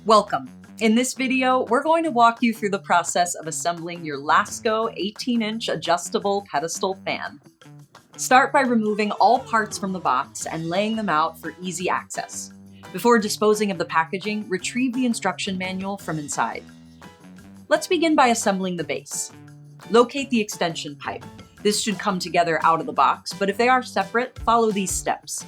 Welcome. In this video, we're going to walk you through the process of assembling your Lasko 18-inch adjustable pedestal fan. Start by removing all parts from the box and laying them out for easy access. Before disposing of the packaging, retrieve the instruction manual from inside. Let's begin by assembling the base. Locate the extension pipe. This should come together out of the box, but if they are separate, follow these steps.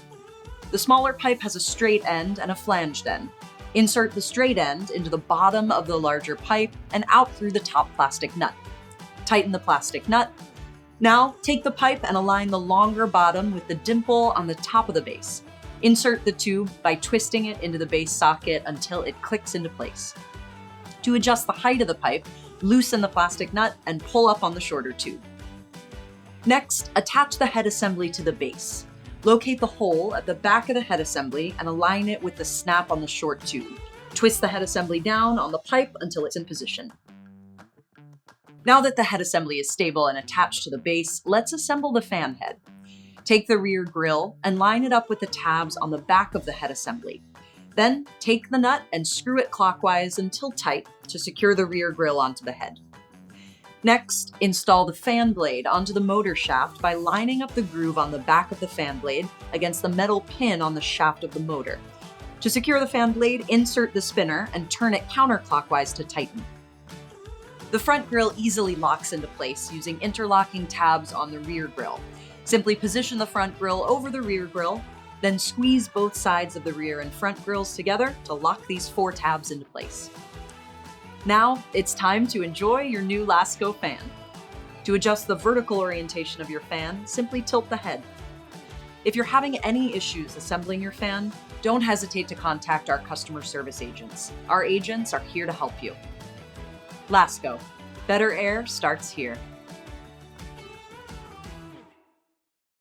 The smaller pipe has a straight end and a flanged end. Insert the straight end into the bottom of the larger pipe and out through the top plastic nut. Tighten the plastic nut. Now, take the pipe and align the longer bottom with the dimple on the top of the base. Insert the tube by twisting it into the base socket until it clicks into place. To adjust the height of the pipe, loosen the plastic nut and pull up on the shorter tube. Next, attach the head assembly to the base. Locate the hole at the back of the head assembly and align it with the snap on the short tube. Twist the head assembly down on the pipe until it's in position. Now that the head assembly is stable and attached to the base, let's assemble the fan head. Take the rear grille and line it up with the tabs on the back of the head assembly. Then take the nut and screw it clockwise until tight to secure the rear grille onto the head. Next, install the fan blade onto the motor shaft by lining up the groove on the back of the fan blade against the metal pin on the shaft of the motor. To secure the fan blade, insert the spinner and turn it counterclockwise to tighten. The front grille easily locks into place using interlocking tabs on the rear grille. Simply position the front grille over the rear grille, then squeeze both sides of the rear and front grilles together to lock these 4 tabs into place. Now, it's time to enjoy your new Lasko fan. To adjust the vertical orientation of your fan, simply tilt the head. If you're having any issues assembling your fan, don't hesitate to contact our customer service agents. Our agents are here to help you. Lasko, better air starts here.